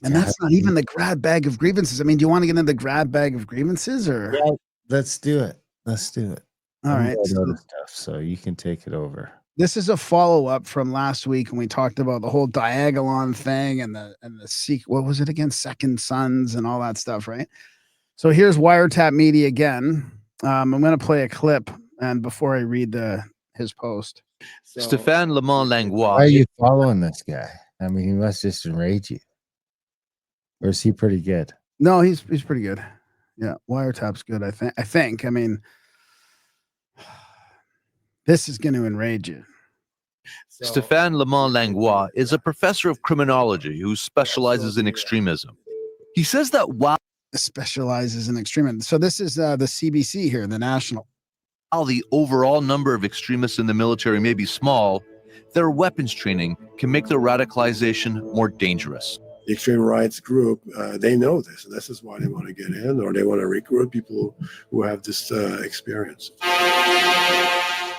And that's not even the grab bag of grievances. I mean, do you want to get into the grab bag of grievances or? Yeah, let's do it. Let's do it. All right. Stuff, so you can take it over. This is a follow-up from last week when we talked about the whole Diagolon thing and the what was it again? Second Sons and all that stuff, right? So here's Wiretap Media again. I'm going to play a clip, and before I read his post. Stéphane Lemont-Langlois. Why are you following this guy? I mean, he must just enrage you. Or is he pretty good? No, he's pretty good. Yeah, Wiretap's good, I think. I mean, this is going to enrage you. Stéphane Lemont-Langlois is a professor of criminology who specializes in extremism. He says that while specializes in extremism. So this is the CBC here, the National. While the overall number of extremists in the military may be small, their weapons training can make their radicalization more dangerous. The extreme rights group, they know this, and this is why they want to get in, or they want to recruit people who have this experience.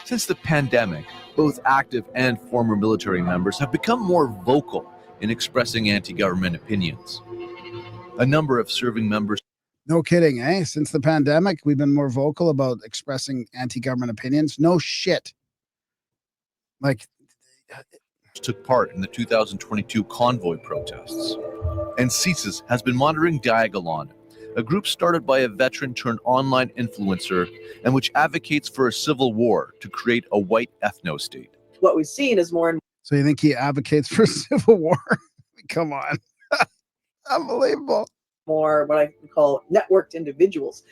Since the pandemic, both active and former military members have become more vocal in expressing anti-government opinions. A number of serving members. No kidding, eh? Since the pandemic, we've been more vocal about expressing anti-government opinions. No shit. Like, took part in the 2022 convoy protests. And CSIS has been monitoring Diagolon, a group started by a veteran turned online influencer and which advocates for a civil war to create a white ethno-state. What we've seen is more and so you think he advocates for civil war? Come on. Unbelievable. More what I call networked individuals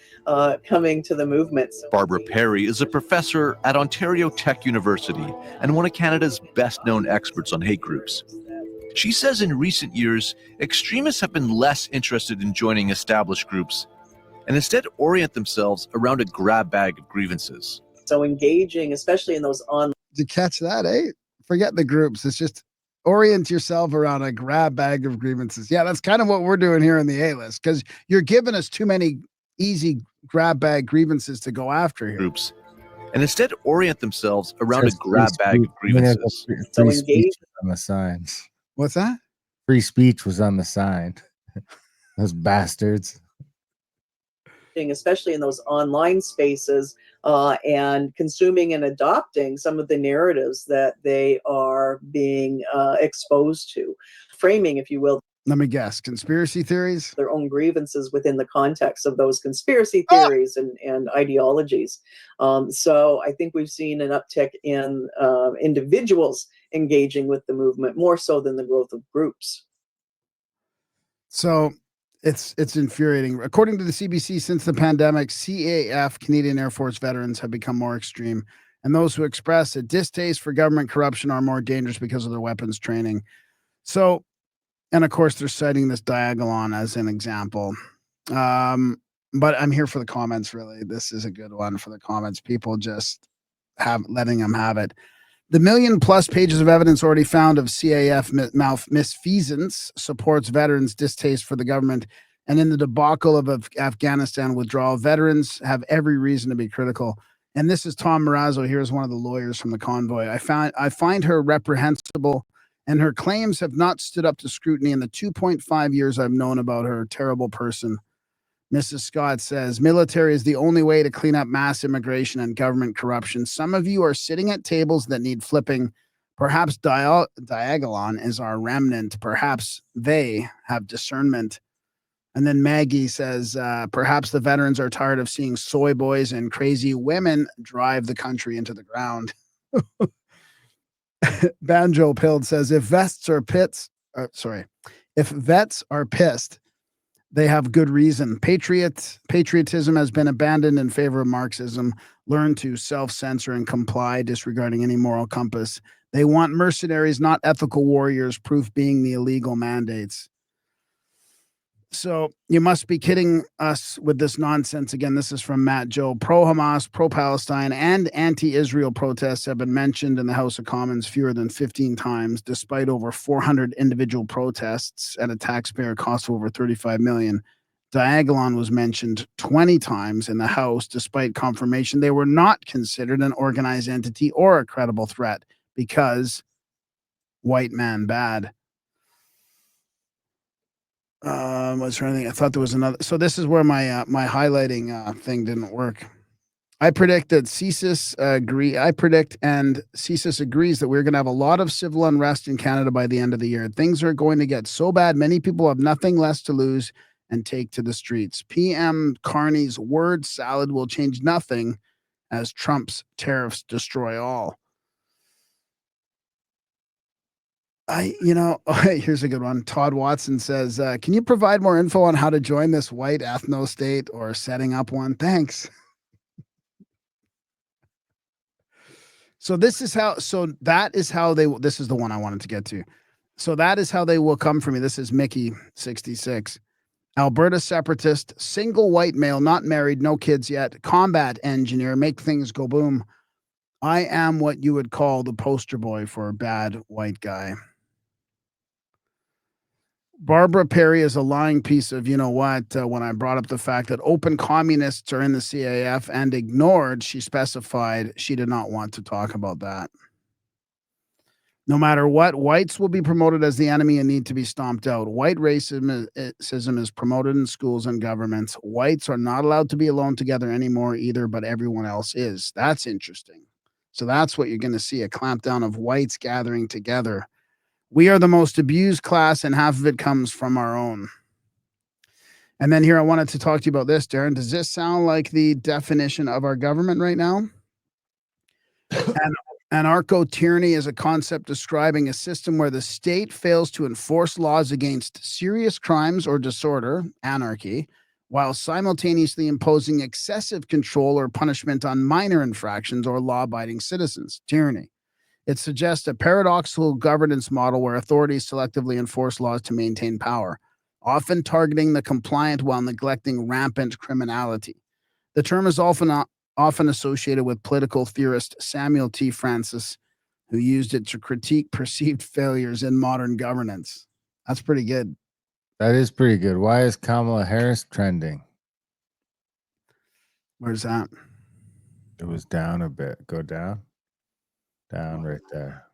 coming to the movement. Barbara Perry is a professor at Ontario Tech University and one of Canada's best-known experts on hate groups. She says in recent years, extremists have been less interested in joining established groups and instead orient themselves around a grab bag of grievances. So engaging, especially in those online... Did you catch that, eh? Forget the groups. It's just orient yourself around a grab bag of grievances. Yeah, that's kind of what we're doing here in the A-list, because you're giving us too many easy grab bag grievances to go after here. Groups, and instead orient themselves around a grab bag of grievances. So engage on the signs. What's that? Free speech was on the sign. Those bastards. Especially in those online spaces, and consuming and adopting some of the narratives that they are being exposed to. Framing, if you will. Let me guess, conspiracy theories? Their own grievances within the context of those conspiracy theories and ideologies. So I think we've seen an uptick in individuals engaging with the movement more so than the growth of groups. So it's infuriating. According to the CBC, since the pandemic, CAF, Canadian Air Force veterans, have become more extreme. And those who express a distaste for government corruption are more dangerous because of their weapons training. So, and of course, they're citing this Diagolon as an example. But I'm here for the comments, really. This is a good one for the comments. People just letting them have it. The 1 million+ pages of evidence already found of CAF misfeasance supports veterans' distaste for the government. And in the debacle of Afghanistan withdrawal, veterans have every reason to be critical. And this is Tom Marazzo. Here's one of the lawyers from the convoy. I find her reprehensible, and her claims have not stood up to scrutiny in the 2.5 years I've known about her. Terrible person. Mrs. Scott says, military is the only way to clean up mass immigration and government corruption. Some of you are sitting at tables that need flipping. Perhaps Diagolon is our remnant. Perhaps they have discernment. And then Maggie says, perhaps the veterans are tired of seeing soy boys and crazy women drive the country into the ground. Banjo Pilled says, if vets are pissed, they have good reason. Patriotism has been abandoned in favor of Marxism. Learn to self-censor and comply, disregarding any moral compass. They want mercenaries, not ethical warriors, proof being the illegal mandates. So you must be kidding us with this nonsense. Again, this is from Matt Joe. Pro-Hamas, pro-Palestine, and anti-Israel protests have been mentioned in the House of Commons fewer than 15 times, despite over 400 individual protests at a taxpayer cost of over $35 million. Diagolon was mentioned 20 times in the House, despite confirmation they were not considered an organized entity or a credible threat because white man bad. Was there anything? I thought there was another. So this is where my my highlighting thing didn't work. I predict that CSIS and CSIS agrees that we're going to have a lot of civil unrest in Canada by the end of the year. Things are going to get so bad, many people have nothing less to lose and take to the streets. PM Carney's word salad will change nothing as Trump's tariffs destroy all. Here's a good one. Todd Watson says, can you provide more info on how to join this white ethno state or setting up one? Thanks. So this is how this is the one I wanted to get to. So that is how they will come for me. This is Mickey 66. Alberta separatist, single white male, not married, no kids yet, combat engineer, make things go boom. I am what you would call the poster boy for a bad white guy. Barbara Perry is a lying piece of, you know what, when I brought up the fact that open communists are in the CAF and ignored, she specified she did not want to talk about that. No matter what, whites will be promoted as the enemy and need to be stomped out. White racism is promoted in schools and governments. Whites are not allowed to be alone together anymore either, but everyone else is. That's interesting. So that's what you're going to see, a clampdown of whites gathering together. We are the most abused class, and half of it comes from our own. And then here I wanted to talk to you about this, Darren. Does this sound like the definition of our government right now? And anarcho-tyranny is a concept describing a system where the state fails to enforce laws against serious crimes or disorder, anarchy, while simultaneously imposing excessive control or punishment on minor infractions or law-abiding citizens, tyranny. It suggests a paradoxical governance model where authorities selectively enforce laws to maintain power, often targeting the compliant while neglecting rampant criminality. The term is often associated with political theorist Samuel T. Francis, who used it to critique perceived failures in modern governance. That's pretty good. That is pretty good. Why is Kamala Harris trending? Where's that? It was down a bit. Go down. Down right there.